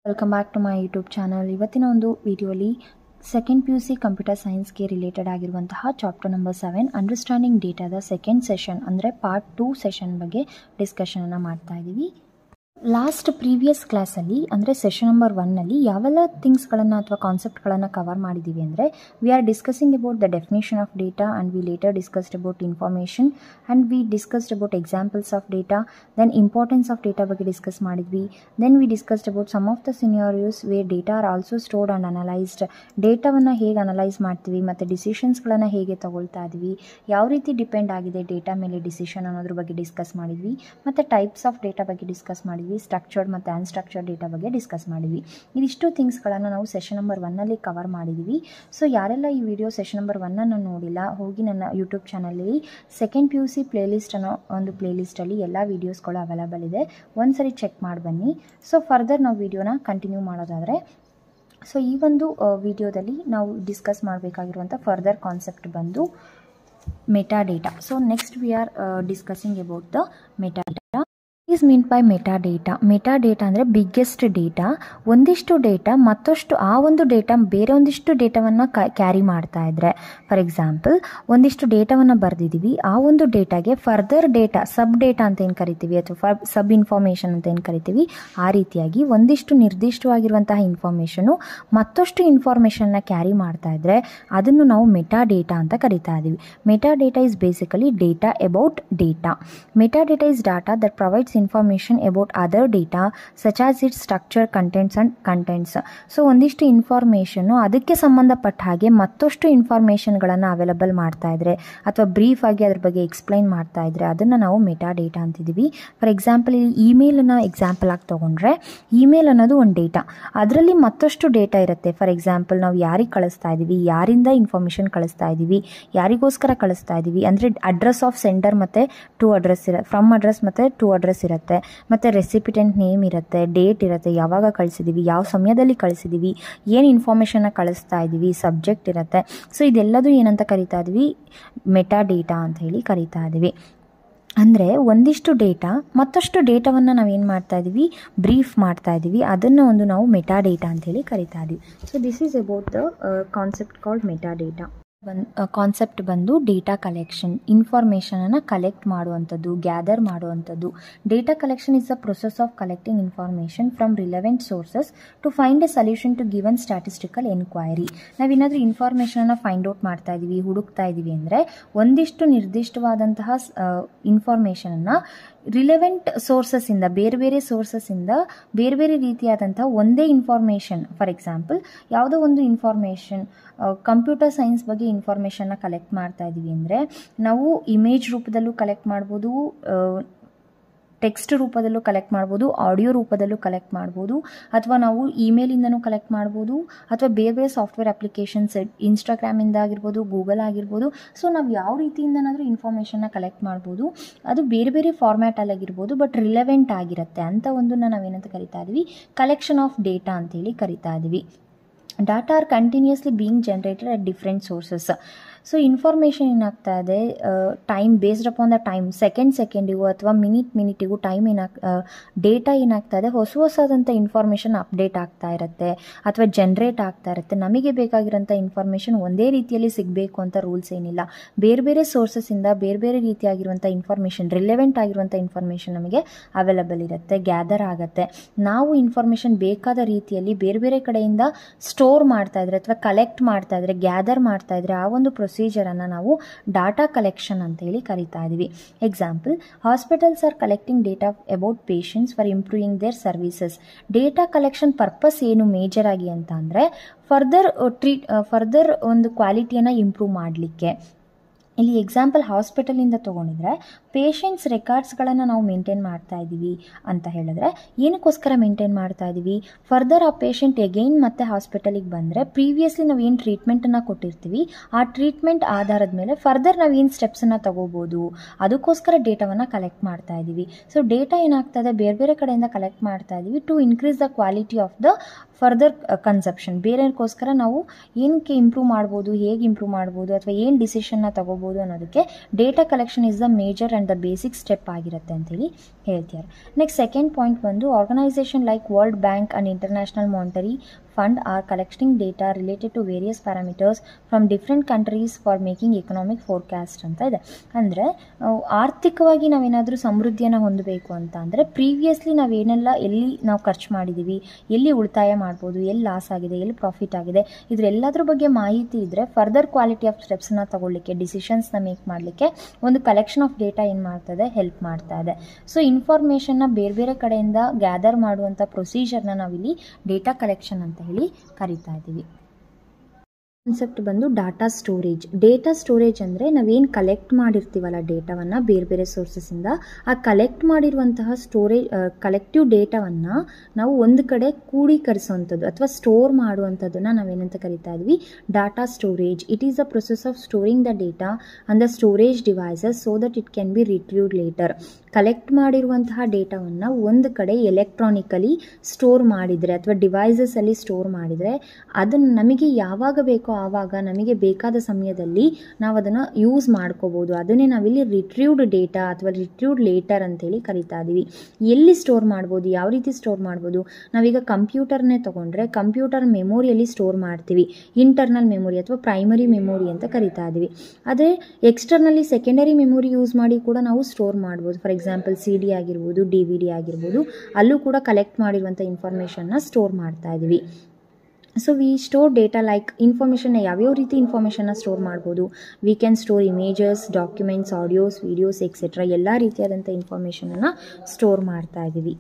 Welcome back to my YouTube channel. ಇವತ್ತಿನ ಒಂದು ವಿಡಿಯೋಲಿ ಸೆಕೆಂಡ್ PUC ಕಂಪ್ಯೂಟರ್ ಸೈನ್ಸ್ಗೆ ರಿಲೇಟೆಡ್ ಆಗಿರುವಂತಹ ಚಾಪ್ಟರ್ ನಂಬರ್ 7 ಅಂಡರ್ಸ್ಟ್ಯಾಂಡಿಂಗ್ ಡೇಟಾದ ಸೆಕೆಂಡ್ ಸೆಷನ್ ಅಂದರೆ ಪಾರ್ಟ್ 2 ಸೆಷನ್ ಬಗ್ಗೆ ಡಿಸ್ಕಷನನ್ನು ಮಾಡ್ತಾ ಇದ್ದೀವಿ. ಲಾಸ್ಟ್ ಪ್ರೀವಿಯಸ್ ಕ್ಲಾಸಲ್ಲಿ ಅಂದರೆ ಸೆಷನ್ ನಂಬರ್ 1ನಲ್ಲಿ ಯಾವೆಲ್ಲ ಥಿಂಗ್ಸ್ಗಳನ್ನು ಅಥವಾ ಕಾನ್ಸೆಪ್ಟ್ಗಳನ್ನು ಕವರ್ ಮಾಡಿದ್ದೀವಿ ಅಂದರೆ we are discussing about the definition of data and we later discussed about information and we discussed about examples of data, then importance of data ಬಗ್ಗೆ ಡಿಸ್ಕಸ್ ಮಾಡಿದ್ವಿ. Then we discussed about some of the scenarios where data are also stored and analysed. ಡೇಟಾವನ್ನು ಹೇಗೆ analyse ಮಾಡ್ತೀವಿ ಮತ್ತು ಡಿಸಿಷನ್ಸ್ಗಳನ್ನು ಹೇಗೆ ತಗೊಳ್ತಾ ಇದ್ವಿ, ಯಾವ ರೀತಿ ಡಿಪೆಂಡ್ ಆಗಿದೆ ಡೇಟಾ ಮೇಲೆ ಡಿಸಿಷನ್ ಅನ್ನೋದ್ರ ಬಗ್ಗೆ ಡಿಸ್ಕಸ್ ಮಾಡಿದ್ವಿ. ಮತ್ತು ಟೈಪ್ಸ್ ಆಫ್ ಡೇಟಾ ಬಗ್ಗೆ ಡಿಸ್ಕಸ್ ಮಾಡಿದ್ವಿ, ಸ್ಟ್ರಕ್ಚರ್ಡ್ ಮತ್ತು ಅನ್ಸ್ಟ್ರಕ್ಚರ್ಡ್ ಡೇಟಾ ಬಗ್ಗೆ ಡಿಸ್ಕಸ್ ಮಾಡಿದ್ವಿ. ಇದಿಷ್ಟು ಥಿಂಗ್ಸ್ಗಳನ್ನು ನಾವು ಸೆಷನ್ ನಂಬರ್ 1ನಲ್ಲಿ ಕವರ್ ಮಾಡಿದ್ದೀವಿ. ಸೊ ಯಾರೆಲ್ಲ ಈ ವಿಡಿಯೋ ಸೆಷನ್ ನಂಬರ್ 1ಅನ್ನು ನೋಡಿಲ್ಲ, ಹೋಗಿ ನನ್ನ ಯೂಟ್ಯೂಬ್ ಚಾನಲಲ್ಲಿ ಸೆಕೆಂಡ್ PUC ಪ್ಲೇಲಿಸ್ಟ್ ಅನ್ನೋ ಒಂದು ಪ್ಲೇಲಿಸ್ಟಲ್ಲಿ ಎಲ್ಲ ವೀಡಿಯೋಸ್ಗಳು ಅವೈಲೇಬಲ್ ಇದೆ, ಒಂದ್ಸರಿ ಚೆಕ್ ಮಾಡಿ ಬನ್ನಿ. ಸೊ ಫರ್ದರ್ ನಾವು ವಿಡಿಯೋನ ಕಂಟಿನ್ಯೂ ಮಾಡೋದಾದರೆ, ಸೊ ಈ ಒಂದು ವಿಡಿಯೋದಲ್ಲಿ ನಾವು ಡಿಸ್ಕಸ್ ಮಾಡಬೇಕಾಗಿರುವಂಥ ಫರ್ದರ್ ಕಾನ್ಸೆಪ್ಟ್ ಬಂದು metadata. So next we are discussing about the metadata. Is mean by metadata. Metadata ಅಂದರೆ ಬಿಗ್ಗೆಸ್ಟ್ ಡೇಟಾ. ಒಂದಿಷ್ಟು ಡೇಟಾ ಮತ್ತಷ್ಟು ಆ ಒಂದು ಡೇಟಾ ಬೇರೆ ಒಂದಿಷ್ಟು ಡೇಟಾವನ್ನು ಕ್ಯಾರಿ ಮಾಡ್ತಾ ಇದ್ರೆ, ಫಾರ್ ಎಕ್ಸಾಂಪಲ್ ಒಂದಿಷ್ಟು ಡೇಟಾವನ್ನು ಬರೆದಿದ್ದೀವಿ, ಆ ಒಂದು ಡೇಟಾಗೆ ಫರ್ದರ್ ಡೇಟಾ ಸಬ್ ಡೇಟಾ ಅಂತ ಏನು ಕರಿತೀವಿ ಅಥವಾ ಸಬ್ ಇನ್ಫಾರ್ಮೇಷನ್ ಅಂತ ಏನು ಕರಿತೀವಿ, ಆ ರೀತಿಯಾಗಿ ಒಂದಿಷ್ಟು ನಿರ್ದಿಷ್ಟವಾಗಿರುವಂತಹ ಇನ್ಫಾರ್ಮೇಷನು ಮತ್ತಷ್ಟು ಇನ್ಫಾರ್ಮೇಷನ್ನ ಕ್ಯಾರಿ ಮಾಡ್ತಾ ಇದ್ರೆ ಅದನ್ನು ನಾವು ಮೆಟಾಡೇಟಾ ಅಂತ ಕರಿತಾ ಇದ್ದೀವಿ. Metadata is basically data about data. Metadata is data that provides information about other data such as its structure, contents and contents. So ಒಂದಿಷ್ಟು ಇನ್ಫಾರ್ಮೇಷನ್ನು ಅದಕ್ಕೆ ಸಂಬಂಧಪಟ್ಟ ಹಾಗೆ ಮತ್ತಷ್ಟು ಇನ್ಫಾರ್ಮೇಷನ್ಗಳನ್ನು ಅವೈಲಬಲ್ ಮಾಡ್ತಾ ಇದ್ರೆ ಅಥವಾ ಬ್ರೀಫ್ ಆಗಿ ಅದ್ರ ಬಗ್ಗೆ ಎಕ್ಸ್ಪ್ಲೈನ್ ಮಾಡ್ತಾ ಇದ್ರೆ ಅದನ್ನು ನಾವು ಮೆಟಾಡೇಟಾ ಅಂತಿದ್ದೀವಿ. ಫಾರ್ ಎಕ್ಸಾಂಪಲ್ ಇಲ್ಲಿ ಇಮೇಲನ್ನು ಎಕ್ಸಾಂಪಲ್ ಆಗಿ ತೊಗೊಂಡ್ರೆ, ಇಮೇಲ್ ಅನ್ನೋದು ಒಂದು ಡೇಟಾ, ಅದರಲ್ಲಿ ಮತ್ತಷ್ಟು ಡೇಟಾ ಇರುತ್ತೆ. ಫಾರ್ ಎಕ್ಸಾಂಪಲ್ ನಾವು ಯಾರಿಗೆ ಕಳಿಸ್ತಾ ಇದ್ದೀವಿ, ಯಾರಿಂದ ಇನ್ಫಾರ್ಮೇಷನ್ ಕಳಿಸ್ತಾ ಇದ್ದೀವಿ, ಯಾರಿಗೋಸ್ಕರ ಕಳಿಸ್ತಾ ಇದ್ದೀವಿ ಅಂದರೆ ಅಡ್ರೆಸ್ ಆಫ್ ಸೆಂಡರ್ ಮತ್ತು ಟು ಅಡ್ರೆಸ್ ಫ್ರಮ್ ಅಡ್ರೆಸ್ ಮತ್ತು ಟು ಅಡ್ರೆಸ್ ಇರುತ್ತೆ, ಮತ್ತು ರೆಸಿಪಿಟೆಂಟ್ ನೇಮ್ ಇರುತ್ತೆ, ಡೇಟ್ ಇರುತ್ತೆ, ಯಾವಾಗ ಕಳಿಸಿದ್ದೀವಿ, ಯಾವ ಸಮಯದಲ್ಲಿ ಕಳಿಸಿದ್ದೀವಿ, ಏನು ಇನ್ಫಾರ್ಮೇಷನ್ನ ಕಳಿಸ್ತಾ ಇದ್ದೀವಿ, ಸಬ್ಜೆಕ್ಟ್ ಇರುತ್ತೆ. ಸೊ ಇದೆಲ್ಲದೂ ಏನಂತ ಕರಿತಾ ಇದ್ವಿ, ಮೆಟಾಡೇಟಾ ಅಂತ ಹೇಳಿ ಕರಿತಾ ಇದ್ದೀವಿ. ಅಂದರೆ ಒಂದಿಷ್ಟು ಡೇಟಾ ಮತ್ತಷ್ಟು ಡೇಟಾವನ್ನು ನಾವೇನು ಮಾಡ್ತಾ ಇದ್ದೀವಿ, ಬ್ರೀಫ್ ಮಾಡ್ತಾ ಇದ್ದೀವಿ, ಅದನ್ನು ಒಂದು ನಾವು ಮೆಟಾಡೇಟಾ ಅಂತ ಹೇಳಿ ಕರಿತಾ ಇದ್ದೀವಿ. So this is about the concept called metadata. Concept ಬಂದು ಡೇಟಾ ಕಲೆಕ್ಷನ್, ಇನ್ಫಾರ್ಮೇಷನನ್ನು ಕಲೆಕ್ಟ್ ಮಾಡುವಂಥದ್ದು, ಗ್ಯಾದರ್ ಮಾಡುವಂಥದ್ದು. Data collection is the process of collecting information from relevant sources to find a solution to given statistical enquiry. ನಾವೇನಾದರೂ ಇನ್ಫಾರ್ಮೇಷನನ್ನು find out ಮಾಡ್ತಾ ಇದ್ದೀವಿ, ಹುಡುಕ್ತಾ ಇದ್ದೀವಿ ಅಂದರೆ ಒಂದಿಷ್ಟು ನಿರ್ದಿಷ್ಟವಾದಂತಹ ಇನ್ಫಾರ್ಮೇಷನನ್ನು ರಿಲೆವೆಂಟ್ ಸೋರ್ಸಸ್ಸಿಂದ, ಬೇರೆ ಬೇರೆ ಸೋರ್ಸಸ್ಸಿಂದ ಬೇರೆ ಬೇರೆ ರೀತಿಯಾದಂಥ ಒಂದೇ ಇನ್ಫಾರ್ಮೇಷನ್, ಫಾರ್ ಎಕ್ಸಾಂಪಲ್ ಯಾವುದೋ ಒಂದು ಇನ್ಫಾರ್ಮೇಷನ್ ಕಂಪ್ಯೂಟರ್ ಸೈನ್ಸ್ ಬಗ್ಗೆ ಇನ್ಫಾರ್ಮೇಷನ್ನ ಕಲೆಕ್ಟ್ ಮಾಡ್ತಾ ಇದ್ದೀವಿ ಅಂದರೆ ನಾವು ಇಮೇಜ್ ರೂಪದಲ್ಲೂ ಕಲೆಕ್ಟ್ ಮಾಡ್ಬೋದು, ಟೆಕ್ಸ್ಟ್ ರೂಪದಲ್ಲೂ ಕಲೆಕ್ಟ್ ಮಾಡ್ಬೋದು, ಆಡಿಯೋ ರೂಪದಲ್ಲೂ ಕಲೆಕ್ಟ್ ಮಾಡ್ಬೋದು, ಅಥವಾ ನಾವು ಇಮೇಲಿಂದನೂ ಕಲೆಕ್ಟ್ ಮಾಡ್ಬೋದು, ಅಥವಾ ಬೇರೆ ಬೇರೆ ಸಾಫ್ಟ್ವೇರ್ ಅಪ್ಲಿಕೇಶನ್ಸ್ ಇನ್ಸ್ಟಾಗ್ರಾಮಿಂದ ಆಗಿರ್ಬೋದು, ಗೂಗಲ್ ಆಗಿರ್ಬೋದು. ಸೊ ನಾವು ಯಾವ ರೀತಿಯಿಂದನಾದರೂ ಇನ್ಫಾರ್ಮೇಷನ್ನ ಕಲೆಕ್ಟ್ ಮಾಡ್ಬೋದು, ಅದು ಬೇರೆ ಬೇರೆ ಫಾರ್ಮ್ಯಾಟಲ್ಲಾಗಿರ್ಬೋದು, ಬಟ್ ರಿಲೆವೆಂಟ್ ಆಗಿರುತ್ತೆ ಅಂತ ಒಂದನ್ನು ನಾವೇನಂತ ಕರಿತಾ ಇದ್ದೀವಿ, ಕಲೆಕ್ಷನ್ ಆಫ್ ಡೇಟಾ ಅಂತೇಳಿ ಕರಿತಾ ಇದ್ದೀವಿ. Data are continuously being generated at different sources. So information ಏನಾಗ್ತಾ ಇದೆ, time based upon the time, ಸೆಕೆಂಡಿಗೂ ಅಥವಾ ಮಿನಿಟಿಗೂ ಟೈಮ್ ಡೇಟಾ ಏನಾಗ್ತಾ ಇದೆ, ಹೊಸದಾದಂಥ ಇನ್ಫಾರ್ಮೇಷನ್ ಅಪ್ಡೇಟ್ ಆಗ್ತಾ ಇರುತ್ತೆ ಅಥವಾ ಜನ್ರೇಟ್ ಆಗ್ತಾ ಇರುತ್ತೆ. ನಮಗೆ ಬೇಕಾಗಿರೋಂಥ ಇನ್ಫಾರ್ಮೇಷನ್ ಒಂದೇ ರೀತಿಯಲ್ಲಿ ಸಿಗಬೇಕು ಅಂತ ರೂಲ್ಸ್ ಏನಿಲ್ಲ. ಬೇರೆ ಬೇರೆ ಸೋರ್ಸಸ್ಸಿಂದ ಬೇರೆ ಬೇರೆ ರೀತಿಯಾಗಿರುವಂಥ ಇನ್ಫಾರ್ಮೇಷನ್, ರಿಲೆವೆಂಟ್ ಆಗಿರುವಂಥ ಇನ್ಫಾರ್ಮೇಷನ್ ನಮಗೆ ಅವೈಲಬಲ್ ಇರುತ್ತೆ, ಗ್ಯಾದರ್ ಆಗುತ್ತೆ. ನಾವು ಇನ್ಫಾರ್ಮೇಷನ್ ಬೇಕಾದ ರೀತಿಯಲ್ಲಿ ಬೇರೆ ಬೇರೆ ಕಡೆಯಿಂದ ಸ್ಟೋರ್ ಮಾಡ್ತಾ ಇದ್ರೆ ಅಥವಾ ಕಲೆಕ್ಟ್ ಮಾಡ್ತಾ ಇದ್ರೆ, ಗ್ಯಾದರ್ ಮಾಡ್ತಾ ಇದ್ರೆ ಆ ಒಂದು ಪ್ರೊಸೀಜರನ್ನು ನಾವು ಡಾಟಾ ಕಲೆಕ್ಷನ್ ಅಂತ ಹೇಳಿ ಕರಿತಾ ಇದ್ದೀವಿ. Example, hospitals are collecting data about patients for improving their services. Data collection purpose ಏನು ಮೇಜರ್ ಆಗಿ ಅಂತ ಅಂದರೆ ಫರ್ದರ್ ಒಂದು ಕ್ವಾಲಿಟಿಯನ್ನು ಇಂಪ್ರೂವ್ ಮಾಡಲಿಕ್ಕೆ. ಇಲ್ಲಿ ಎಕ್ಸಾಂಪಲ್ ಹಾಸ್ಪಿಟಲಿಂದ ತೊಗೊಂಡಿದ್ರೆ ಪೇಷಂಟ್ಸ್ ರೆಕಾರ್ಡ್ಸ್ಗಳನ್ನು ನಾವು ಮೇಂಟೈನ್ ಮಾಡ್ತಾ ಇದ್ದೀವಿ ಅಂತ ಹೇಳಿದ್ರೆ ಏನಕ್ಕೋಸ್ಕರ ಮೇಂಟೈನ್ ಮಾಡ್ತಾ ಇದ್ದೀವಿ, ಫರ್ದರ್ ಆ ಪೇಷಂಟ್ ಎಗೈನ್ ಮತ್ತೆ ಹಾಸ್ಪಿಟಲಿಗೆ ಬಂದರೆ ಪ್ರೀವಿಯಸ್ಲಿ ನಾವು ಏನು ಟ್ರೀಟ್ಮೆಂಟನ್ನು ಕೊಟ್ಟಿರ್ತೀವಿ ಆ ಟ್ರೀಟ್ಮೆಂಟ್ ಆಧಾರದ ಮೇಲೆ ಫರ್ದರ್ ನಾವು ಏನು ಸ್ಟೆಪ್ಸನ್ನು ತಗೋಬೋದು, ಅದಕ್ಕೋಸ್ಕರ ಡೇಟಾವನ್ನು ಕಲೆಕ್ಟ್ ಮಾಡ್ತಾ ಇದ್ದೀವಿ. ಸೊ ಡೇಟಾ ಏನಾಗ್ತದೆ, ಬೇರೆ ಬೇರೆ ಕಡೆಯಿಂದ ಕಲೆಕ್ಟ್ ಮಾಡ್ತಾ ಇದ್ದೀವಿ to increase the quality of the further consumption. ಬೇರೆಗೋಸ್ಕರ ನಾವು ಏನಕ್ಕೆ ಇಂಪ್ರೂವ್ ಮಾಡ್ಬೋದು, ಹೇಗೆ ಇಂಪ್ರೂವ್ ಮಾಡ್ಬೋದು ಅಥವಾ ಏನು ಡಿಸಿಷನ್ನ ತಗೋಬೋದು ಅನ್ನೋದಕ್ಕೆ data collection is the major and the basic step ಆಗಿರುತ್ತೆ ಅಂತೇಳಿ ಹೇಳ್ತಾರೆ. ನೆಕ್ಸ್ಟ್ ಸೆಕೆಂಡ್ ಪಾಯಿಂಟ್ ಬಂದು organisation like World Bank and International Monetary fund are collecting data related to various parameters from different countries for making economic forecast ಅಂತ ಇದೆ. ಅಂದರೆ ಆರ್ಥಿಕವಾಗಿ ನಾವೇನಾದರೂ ಸಮೃದ್ಧಿಯನ್ನು ಹೊಂದಬೇಕು ಅಂತ ಅಂದರೆ ಪ್ರೀವಿಯಸ್ಲಿ ನಾವೇನೆಲ್ಲ ಎಲ್ಲಿ ನಾವು ಖರ್ಚು ಮಾಡಿದ್ದೀವಿ, ಎಲ್ಲಿ ಉಳಿತಾಯ ಮಾಡ್ಬೋದು, ಎಲ್ಲಿ ಲಾಸ್ ಆಗಿದೆ, ಎಲ್ಲಿ ಪ್ರಾಫಿಟ್ ಆಗಿದೆ, ಇದರೆಲ್ಲದ್ರ ಬಗ್ಗೆ ಮಾಹಿತಿ ಇದ್ದರೆ ಫರ್ದರ್ ಕ್ವಾಲಿಟಿ ಆಫ್ ಸ್ಟೆಪ್ಸ್ನ ತಗೊಳ್ಳಿಕ್ಕೆ, ಡಿಸಿಷನ್ಸ್ನ ಮೇಕ್ ಮಾಡಲಿಕ್ಕೆ ಒಂದು ಕಲೆಕ್ಷನ್ ಆಫ್ ಡೇಟಾ ಏನು ಮಾಡ್ತದೆ, ಹೆಲ್ಪ್ ಮಾಡ್ತಾ ಇದೆ. ಸೊ ಇನ್ಫಾರ್ಮೇಷನ್ನ ಬೇರೆ ಬೇರೆ ಕಡೆಯಿಂದ ಗ್ಯಾದರ್ ಮಾಡುವಂಥ ಪ್ರೊಸೀಜರ್ನ ನಾವಿಲ್ಲಿ ಡೇಟಾ ಕಲೆಕ್ಷನ್ ಅಂತ ಹೇಳಿ ಕರಿತಾ ಇದ್ದೀವಿ. ಕಾನ್ಸೆಪ್ಟ್ ಬಂದು ಡಾಟಾ ಸ್ಟೋರೇಜ್. ಡೇಟಾ ಸ್ಟೋರೇಜ್ ಅಂದರೆ ನಾವೇನು ಕಲೆಕ್ಟ್ ಮಾಡಿರ್ತೀವಲ್ಲ ಡೇಟಾವನ್ನು ಬೇರೆ ಬೇರೆ ಸೋರ್ಸಸ್ಸಿಂದ, ಆ ಕಲೆಕ್ಟ್ ಮಾಡಿರುವಂತಹ ಕಲೆಕ್ಟಿವ್ ಡೇಟಾವನ್ನು ನಾವು ಒಂದು ಕಡೆ ಕೂಡೀಕರಿಸುವಂಥದ್ದು ಅಥವಾ ಸ್ಟೋರ್ ಮಾಡುವಂಥದ್ದನ್ನು ನಾವೇನಂತ ಕರಿತಾ ಇದ್ವಿ, data storage. It is a process of storing the data on the storage devices so that it can be retrieved later. Collect ಮಾಡಿರುವಂತಹ ಡೇಟಾವನ್ನು ಒಂದು ಕಡೆ ಎಲೆಕ್ಟ್ರಾನಿಕಲಿ ಸ್ಟೋರ್ ಮಾಡಿದರೆ ಅಥವಾ ಡಿವೈಸಸಲ್ಲಿ ಸ್ಟೋರ್ ಮಾಡಿದರೆ ಅದನ್ನು ನಮಗೆ ಯಾವಾಗ ಬೇಕೋ ಆವಾಗ ನಮಗೆ ಬೇಕಾದ ಸಮಯದಲ್ಲಿ ನಾವು ಅದನ್ನು ಯೂಸ್ ಮಾಡ್ಕೋಬೋದು. ಅದನ್ನೇ ನಾವಿಲ್ಲಿ ರಿಟ್ರೀವ್ಡ್ ಡೇಟಾ ಅಥವಾ ರಿಟ್ರೀವ್ಡ್ ಲೇಟರ್ ಅಂತೇಳಿ ಕರಿತಾ ಇದ್ದೀವಿ. ಎಲ್ಲಿ ಸ್ಟೋರ್ ಮಾಡ್ಬೋದು, ಯಾವ ರೀತಿ ಸ್ಟೋರ್ ಮಾಡ್ಬೋದು? ನಾವೀಗ ಕಂಪ್ಯೂಟರ್ನೇ ತೊಗೊಂಡ್ರೆ ಕಂಪ್ಯೂಟರ್ ಮೆಮೊರಿಯಲ್ಲಿ ಸ್ಟೋರ್ ಮಾಡ್ತೀವಿ, ಇಂಟರ್ನಲ್ ಮೆಮೊರಿ ಅಥವಾ ಪ್ರೈಮರಿ ಮೆಮೊರಿ ಅಂತ ಕರಿತಾ ಇದ್ದೀವಿ. ಆದರೆ ಎಕ್ಸ್ಟರ್ನಲ್ಲಿ ಸೆಕೆಂಡರಿ ಮೆಮೊರಿ ಯೂಸ್ ಮಾಡಿ ಕೂಡ ನಾವು ಸ್ಟೋರ್ ಮಾಡ್ಬೋದು. ಫಾರ್ ಎಕ್ಸಾಂಪಲ್ CD ಆಗಿರ್ಬೋದು, DVD ಆಗಿರ್ಬೋದು, ಅಲ್ಲೂ ಕೂಡ ಕಲೆಕ್ಟ್ ಮಾಡಿರುವಂಥ ಇನ್ಫಾರ್ಮೇಷನ್ನ ಸ್ಟೋರ್ ಮಾಡ್ತಾ ಇದ್ದೀವಿ. So we store data like ಇನ್ಫಾರ್ಮೇಷನ್ನ ಯಾವ್ಯಾವ ರೀತಿ ಇನ್ಫಾರ್ಮೇಷನ್ನ ಸ್ಟೋರ್ ಮಾಡ್ಬೋದು? We can store images, documents, audios, videos etcetera ಎಲ್ಲ ರೀತಿಯಾದಂಥ ಇನ್ಫಾರ್ಮೇಷನನ್ನು ಸ್ಟೋರ್ ಮಾಡ್ತಾ ಇದ್ದೀವಿ.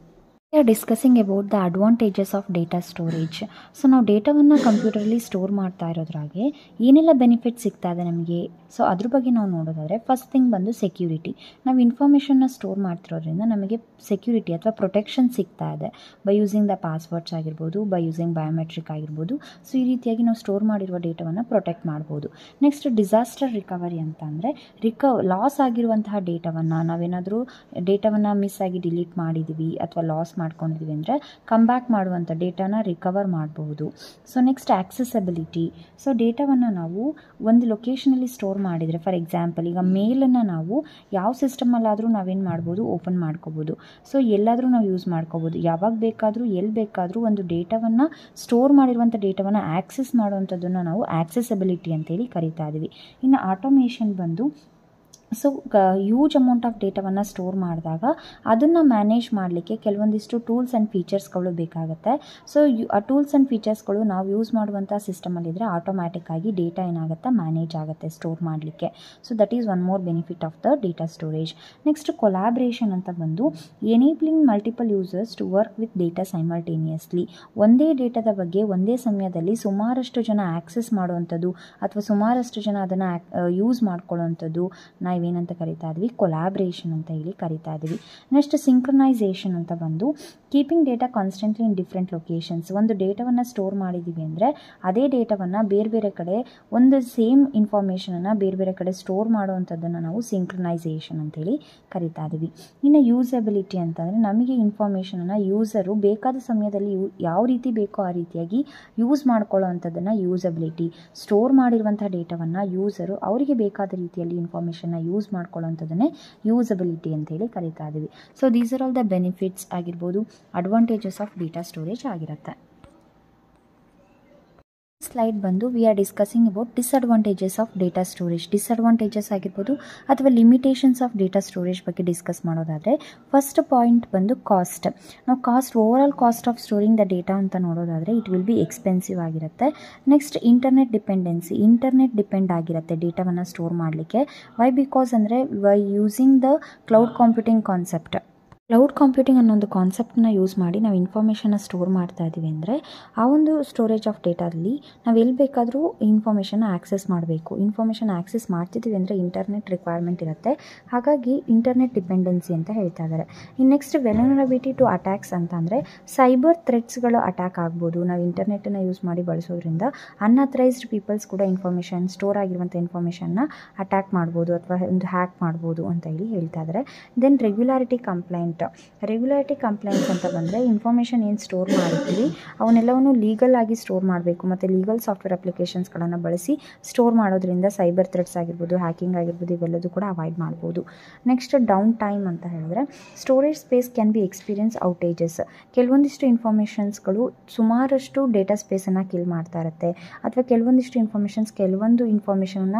We are discussing about the advantages of data storage. So ನಾವು ಡೇಟಾವನ್ನು ಕಂಪ್ಯೂಟರಲ್ಲಿ ಸ್ಟೋರ್ ಮಾಡ್ತಾ ಇರೋದ್ರಾಗೆ ಏನೆಲ್ಲ ಬೆನಿಫಿಟ್ ಸಿಗ್ತಾ ಇದೆ ನಮಗೆ, ಸೊ ಅದ್ರ ಬಗ್ಗೆ ನಾವು ನೋಡೋದಾದರೆ ಫಸ್ಟ್ ಥಿಂಗ್ ಬಂದು ಸೆಕ್ಯೂರಿಟಿ. ನಾವು ಇನ್ಫಾರ್ಮೇಷನ್ನ ಸ್ಟೋರ್ ಮಾಡ್ತಿರೋದ್ರಿಂದ ನಮಗೆ ಸೆಕ್ಯೂರಿಟಿ ಅಥವಾ ಪ್ರೊಟೆಕ್ಷನ್ ಸಿಗ್ತಾ ಇದೆ ಬೈ ಯೂಸಿಂಗ್ ದ ಪಾಸ್ವರ್ಡ್ಸ್ ಆಗಿರ್ಬೋದು, ಬೈ ಯೂಸಿಂಗ್ ಬಯೋಮೆಟ್ರಿಕ್ ಆಗಿರ್ಬೋದು. ಸೊ ಈ ರೀತಿಯಾಗಿ ನಾವು ಸ್ಟೋರ್ ಮಾಡಿರುವ ಡೇಟಾವನ್ನು ಪ್ರೊಟೆಕ್ಟ್ ಮಾಡ್ಬೋದು. ನೆಕ್ಸ್ಟ್ ಡಿಸಾಸ್ಟರ್ ರಿಕವರಿ ಅಂತ ಅಂದರೆ ಲಾಸ್ ಆಗಿರುವಂತಹ ಡೇಟಾವನ್ನು ನಾವೇನಾದರೂ ಡೇಟಾವನ್ನು ಮಿಸ್ ಆಗಿ ಡಿಲೀಟ್ ಮಾಡಿದ್ದೀವಿ ಅಥವಾ ಲಾಸ್ ಮಾಡ್ಕೊಂಡಿದ್ದೀವಿ ಅಂದರೆ ಕಮ್ ಬ್ಯಾಕ್ ಮಾಡುವಂಥ ಡೇಟಾನ ರಿಕವರ್ ಮಾಡಬಹುದು. So next accessibility. ಸೊ ಡೇಟಾವನ್ನು ನಾವು ಒಂದು ಲೊಕೇಶನಲ್ಲಿ ಸ್ಟೋರ್ ಮಾಡಿದರೆ, ಫಾರ್ ಎಕ್ಸಾಂಪಲ್ ಈಗ ಮೇಲನ್ನು ನಾವು ಯಾವ ಸಿಸ್ಟಮಲ್ಲಾದರೂ ನಾವೇನು ಮಾಡ್ಬೋದು, ಓಪನ್ ಮಾಡ್ಕೋಬೋದು. ಸೊ ಎಲ್ಲಾದರೂ ನಾವು ಯೂಸ್ ಮಾಡ್ಕೋಬೋದು, ಯಾವಾಗ ಬೇಕಾದರೂ ಎಲ್ಲಿ ಬೇಕಾದರೂ ಒಂದು ಡೇಟಾವನ್ನು ಸ್ಟೋರ್ ಮಾಡಿರುವಂಥ ಡೇಟಾವನ್ನು ಆಕ್ಸೆಸ್ ಮಾಡುವಂಥದ್ದನ್ನು ನಾವು ಆಕ್ಸೆಸಬಿಲಿಟಿ ಅಂತೇಳಿ ಕರಿತಾ ಇದ್ದೀವಿ. ಇನ್ನು ಆಟೋಮೇಷನ್ ಬಂದು ಸೊ ಹ್ಯೂಜ್ ಅಮೌಂಟ್ ಆಫ್ ಡೇಟಾವನ್ನು ಸ್ಟೋರ್ ಮಾಡಿದಾಗ ಅದನ್ನು ಮ್ಯಾನೇಜ್ ಮಾಡಲಿಕ್ಕೆ ಕೆಲವೊಂದಿಷ್ಟು ಟೂಲ್ಸ್ ಆ್ಯಂಡ್ ಫೀಚರ್ಸ್ಗಳು ಬೇಕಾಗುತ್ತೆ. ಸೊ ಆ ಟೂಲ್ಸ್ ಆ್ಯಂಡ್ ಫೀಚರ್ಸ್ಗಳು ನಾವು ಯೂಸ್ ಮಾಡುವಂಥ ಸಿಸ್ಟಮಲ್ಲಿದ್ದರೆ ಆಟೋಮ್ಯಾಟಿಕ್ ಆಗಿ ಡೇಟಾ ಏನಾಗುತ್ತೆ, ಮ್ಯಾನೇಜ್ ಆಗುತ್ತೆ ಸ್ಟೋರ್ ಮಾಡಲಿಕ್ಕೆ. So that is one more benefit of the data storage. Next collaboration ಅಂತ ಬಂದು enabling multiple users to work with data simultaneously. ಒಂದೇ ಡೇಟಾದ ಬಗ್ಗೆ ಒಂದೇ ಸಮಯದಲ್ಲಿ ಸುಮಾರಷ್ಟು ಜನ ಆಕ್ಸೆಸ್ ಮಾಡುವಂಥದ್ದು ಅಥವಾ ಸುಮಾರಷ್ಟು ಜನ ಅದನ್ನು ಯೂಸ್ ಮಾಡ್ಕೊಳ್ಳೋವಂಥದ್ದು ನಾವೇನಂತ ಕರಿತಾ ಇದ್ವಿ, ಕೊಲಾಬ್ರೇಷನ್ ಅಂತ ಹೇಳಿ ಕರಿತಾ ಇದ್ವಿ. ನೆಕ್ಸ್ಟ್ ಸಿಂಕ್ರನೈಸೇಷನ್ ಅಂತ ಬಂದು keeping data constantly in different locations. ಒಂದು ಡೇಟಾವನ್ನು ಸ್ಟೋರ್ ಮಾಡಿದ್ದೀವಿ ಅಂದರೆ ಅದೇ ಡೇಟಾವನ್ನು ಬೇರೆ ಬೇರೆ ಕಡೆ ಒಂದು ಸೇಮ್ ಇನ್ಫಾರ್ಮೇಷನನ್ನು ಬೇರೆ ಬೇರೆ ಕಡೆ ಸ್ಟೋರ್ ಮಾಡುವಂಥದ್ದನ್ನು ನಾವು ಸಿಂಕ್ರನೈಸೇಷನ್ ಅಂತೇಳಿ ಕರಿತಾ ಇದ್ದೀವಿ. ಇನ್ನು ಯೂಸಬಿಲಿಟಿ ಅಂತಂದರೆ ನಮಗೆ ಇನ್ಫಾರ್ಮೇಷನನ್ನು ಯೂಸರು ಬೇಕಾದ ಸಮಯದಲ್ಲಿ ಯಾವ ರೀತಿ ಬೇಕೋ ಆ ರೀತಿಯಾಗಿ ಯೂಸ್ ಮಾಡ್ಕೊಳ್ಳೋ ಅಂಥದ್ದನ್ನು ಯೂಸಬಿಲಿಟಿ. ಸ್ಟೋರ್ ಮಾಡಿರುವಂಥ ಡೇಟಾವನ್ನು ಯೂಸರು ಅವರಿಗೆ ಬೇಕಾದ ರೀತಿಯಲ್ಲಿ ಇನ್ಫಾರ್ಮೇಷನ್ನ ಯೂಸ್ ಮಾಡ್ಕೊಳ್ಳೋಂಥದ್ದನ್ನೇ ಯೂಸಬಿಲಿಟಿ ಅಂತೇಳಿ ಕರಿತಾ ಇದ್ದೀವಿ. So these are all the benefits ಆಗಿರ್ಬೋದು, ಅಡ್ವಾಂಟೇಜಸ್ ಆಫ್ ಡೇಟಾ ಸ್ಟೋರೇಜ್ ಆಗಿರುತ್ತೆ. ಸ್ಲೈಡ್ ಬಂದು V are discussing about disadvantages of data storage. Disadvantages ಆಗಿರ್ಬೋದು ಅಥವಾ ಲಿಮಿಟೇಷನ್ಸ್ ಆಫ್ ಡೇಟಾ ಸ್ಟೋರೇಜ್ ಬಗ್ಗೆ ಡಿಸ್ಕಸ್ ಮಾಡೋದಾದರೆ ಫಸ್ಟ್ ಪಾಯಿಂಟ್ ಬಂದು ಕಾಸ್ಟ್. ನಾವು over all cost of storing the data ಅಂತ ನೋಡೋದಾದರೆ ಇಟ್ ವಿಲ್ ಬಿ ಎಕ್ಸ್ಪೆನ್ಸಿವ್ ಆಗಿರುತ್ತೆ. Next internet dependency. Internet depend ಆಗಿರುತ್ತೆ ಡೇಟಾವನ್ನು ಸ್ಟೋರ್ ಮಾಡಲಿಕ್ಕೆ. ವೈ ಬಿಕಾಸ್ ಅಂದರೆ Y using the cloud computing concept. Cloud computing ಅನ್ನೋ ಒಂದು ಕಾನ್ಸೆಪ್ಟನ್ನ ಯೂಸ್ ಮಾಡಿ ನಾವು ಇನ್ಫಾರ್ಮೇಷನ್ನ ಸ್ಟೋರ್ ಮಾಡ್ತಾ ಇದ್ದೀವಿ ಅಂದರೆ ಆ ಒಂದು ಸ್ಟೋರೇಜ್ ಆಫ್ ಡೇಟಾದಲ್ಲಿ ನಾವು ಎಲ್ಲಿ ಬೇಕಾದರೂ ಇನ್ಫಾರ್ಮೇಷನ್ನ ಆಕ್ಸೆಸ್ ಮಾಡಬೇಕು. ಇನ್ಫಾರ್ಮೇಷನ್ ಆಕ್ಸೆಸ್ ಮಾಡ್ತಿದ್ದೀವಿ ಅಂದರೆ ಇಂಟರ್ನೆಟ್ ರಿಕ್ವೈರ್ಮೆಂಟ್ ಇರುತ್ತೆ. ಹಾಗಾಗಿ ಇಂಟರ್ನೆಟ್ ಡಿಪೆಂಡೆನ್ಸಿ ಅಂತ ಹೇಳ್ತಾ ಇದ್ದಾರೆ. ಇನ್ನು ನೆಕ್ಸ್ಟ್ ವೆಲ್ನರಬಿಲಿಟಿ ಟು ಅಟ್ಯಾಕ್ಸ್ ಅಂತ ಅಂದರೆ ಸೈಬರ್ ಥ್ರೆಟ್ಸ್ಗಳು ಅಟ್ಯಾಕ್ ಆಗ್ಬೋದು. ನಾವು ಇಂಟರ್ನೆಟನ್ನು ಯೂಸ್ ಮಾಡಿ ಬಳಸೋದ್ರಿಂದ ಅನ್ಅಥರೈಸ್ಡ್ ಪೀಪಲ್ಸ್ ಕೂಡ ಇನ್ಫಾರ್ಮೇಷನ್ ಸ್ಟೋರ್ ಆಗಿರುವಂಥ ಇನ್ಫಾರ್ಮೇಷನ್ನ ಅಟ್ಯಾಕ್ ಮಾಡ್ಬೋದು ಅಥವಾ ಒಂದು ಹ್ಯಾಕ್ ಮಾಡ್ಬೋದು ಅಂತ ಹೇಳಿ ಹೇಳ್ತಾ ಇದ್ದಾರೆ. Then regularity complaint. Complaint. Regularity complaints ಅಂತ ಬಂದರೆ ಇನ್ಫಾರ್ಮೇಷನ್ ಏನು ಸ್ಟೋರ್ ಮಾಡಿರ್ತೀವಿ ಅವನ್ನೆಲ್ಲವನ್ನು ಲೀಗಲ್ ಆಗಿ ಸ್ಟೋರ್ ಮಾಡಬೇಕು ಮತ್ತು ಲೀಗಲ್ ಸಾಫ್ಟ್ವೇರ್ ಅಪ್ಲಿಕೇಶನ್ಸ್ಗಳನ್ನು ಬಳಸಿ ಸ್ಟೋರ್ ಮಾಡೋದ್ರಿಂದ ಸೈಬರ್ ಥ್ರೆಟ್ಸ್ ಆಗಿರ್ಬೋದು, ಹ್ಯಾಕಿಂಗ್ ಆಗಿರ್ಬೋದು, ಇವೆಲ್ಲದೂ ಕೂಡ ಅವಾಯ್ಡ್ ಮಾಡ್ಬೋದು. ನೆಕ್ಸ್ಟ್ ಡೌನ್ ಟೈಮ್ ಅಂತ ಹೇಳಿದ್ರೆ storage space can be experience outages. ಕೆಲವೊಂದಿಷ್ಟು ಇನ್ಫಾರ್ಮೇಷನ್ಸ್ಗಳು ಸುಮಾರಷ್ಟು ಡೇಟಾ ಸ್ಪೇಸನ್ನು ಕಿಲ್ ಮಾಡ್ತಾ ಇರುತ್ತೆ, ಅಥವಾ ಕೆಲವೊಂದಿಷ್ಟು ಕೆಲವೊಂದು ಇನ್ಫಾರ್ಮೇಷನ್ನ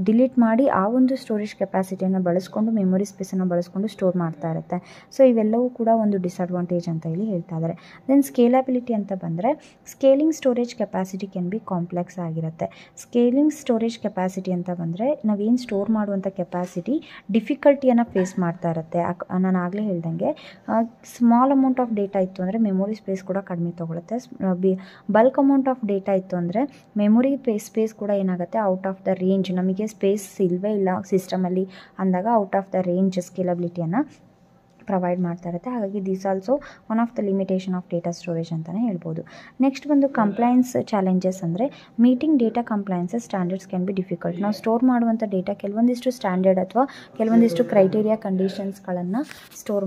ಡಿಲೀಟ್ ಮಾಡಿ ಆ ಒಂದು ಸ್ಟೋರೇಜ್ ಕೆಪಾಸಿಟಿಯನ್ನು ಬಳಸ್ಕೊಂಡು ಮೆಮೊರಿ ಸ್ಪೇಸನ್ನು ಬಳಸ್ಕೊಂಡು ಸ್ಟೋರ್ ಮಾಡ್ತಾ ಇರುತ್ತೆ. ಸೊ ಇವೆಲ್ಲವೂ ಕೂಡ ಒಂದು ಡಿಸ್ಅಡ್ವಾಂಟೇಜ್ ಅಂತ ಹೇಳಿ ಹೇಳ್ತಾ ಇದ್ದಾರೆ. ದೆನ್ ಸ್ಕೇಲಬಿಲಿಟಿ ಅಂತ ಬಂದರೆ scaling storage capacity can be complex ಆಗಿರುತ್ತೆ. ಸ್ಕೇಲಿಂಗ್ ಸ್ಟೋರೇಜ್ ಕೆಪಾಸಿಟಿ ಅಂತ ಬಂದರೆ ನಾವೇನು ಸ್ಟೋರ್ ಮಾಡುವಂಥ ಕೆಪಾಸಿಟಿ ಡಿಫಿಕಲ್ಟಿಯನ್ನು ಫೇಸ್ ಮಾಡ್ತಾ ಇರುತ್ತೆ. ನಾನು ಆಗಲೇ ಹೇಳ್ದಂಗೆ ಸ್ಮಾಲ್ ಅಮೌಂಟ್ ಆಫ್ ಡೇಟಾ ಇತ್ತು ಅಂದರೆ ಮೆಮೊರಿ ಸ್ಪೇಸ್ ಕೂಡ ಕಡಿಮೆ ತೊಗೊಳುತ್ತೆ. ಬಲ್ಕ್ ಅಮೌಂಟ್ ಆಫ್ ಡೇಟಾ ಇತ್ತು ಅಂದರೆ ಮೆಮೊರಿ ಸ್ಪೇಸ್ ಕೂಡ ಏನಾಗುತ್ತೆ, ಔಟ್ ಆಫ್ ದ ರೇಂಜ್, ನಮಗೆ ಸ್ಪೇಸ್ ಇಲ್ಲವೇ ಇಲ್ಲ ಸಿಸ್ಟಮಲ್ಲಿ ಅಂದಾಗ ಔಟ್ ಆಫ್ ದ ರೇಂಜ್ ಸ್ಕೇಲಬಿಲಿಟಿಯನ್ನು ಪ್ರೊವೈಡ್ ಮಾಡ್ತಾ ಇರುತ್ತೆ. ಹಾಗಾಗಿ this also one of the limitation of data storage ಅಂತಲೇ ಹೇಳ್ಬೋದು. ನೆಕ್ಸ್ಟ್ ಬಂದು ಕಂಪ್ಲೈನ್ಸ್ ಚಾಲೆಂಜಸ್ ಅಂದರೆ meeting data compliances standards can be difficult. ನಾವು ಸ್ಟೋರ್ ಮಾಡುವಂಥ ಡೇಟಾ ಕೆಲವೊಂದಿಷ್ಟು ಸ್ಟ್ಯಾಂಡರ್ಡ್ ಅಥವಾ ಕೆಲವೊಂದಿಷ್ಟು ಕ್ರೈಟೀರಿಯಾ ಕಂಡೀಷನ್ಸ್ಗಳನ್ನು ಸ್ಟೋರ್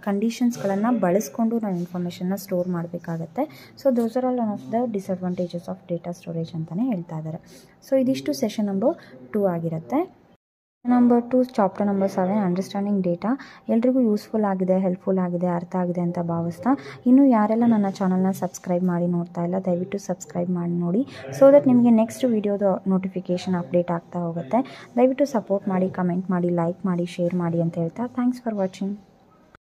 ಕಂಡೀಷನ್ಸ್ಗಳನ್ನು ಬಳಸ್ಕೊಂಡು ನಾವು ಇನ್ಫಾರ್ಮೇಷನ್ನ ಸ್ಟೋರ್ ಮಾಡಬೇಕಾಗತ್ತೆ. So those are all one of the disadvantages of data storage ಅಂತಲೇ ಹೇಳ್ತಾ ಇದ್ದಾರೆ. ಸೊ ಇದಿಷ್ಟು ಸೆಷನ್ ನಂಬರ್ 2 ಆಗಿರುತ್ತೆ. Number 2 chapter number 7 understanding data ಎಲ್ರಿಗೂ ಯೂಸ್ಫುಲ್ ಆಗಿದೆ, ಹೆಲ್ಪ್ಫುಲ್ ಆಗಿದೆ, ಅರ್ಥ ಆಗಿದೆ ಅಂತ ಭಾವಿಸ್ತಾ, ಇನ್ನು ಯಾರೆಲ್ಲ ನನ್ನ ಚಾನಲ್ನ ಸಬ್ಸ್ಕ್ರೈಬ್ ಮಾಡಿ ನೋಡ್ತಾ ಇಲ್ಲ ದಯವಿಟ್ಟು ಸಬ್ಸ್ಕ್ರೈಬ್ ಮಾಡಿ ನೋಡಿ, ಸೊ ದಟ್ ನಿಮಗೆ ನೆಕ್ಸ್ಟ್ ವೀಡಿಯೋದ ನೋಟಿಫಿಕೇಷನ್ ಅಪ್ಡೇಟ್ ಆಗ್ತಾ ಹೋಗುತ್ತೆ. ದಯವಿಟ್ಟು ಸಪೋರ್ಟ್ ಮಾಡಿ, ಕಮೆಂಟ್ ಮಾಡಿ, ಲೈಕ್ ಮಾಡಿ, ಶೇರ್ ಮಾಡಿ ಅಂತ ಹೇಳ್ತಾ ಥ್ಯಾಂಕ್ಸ್ ಫಾರ್ ವಾಚಿಂಗ್.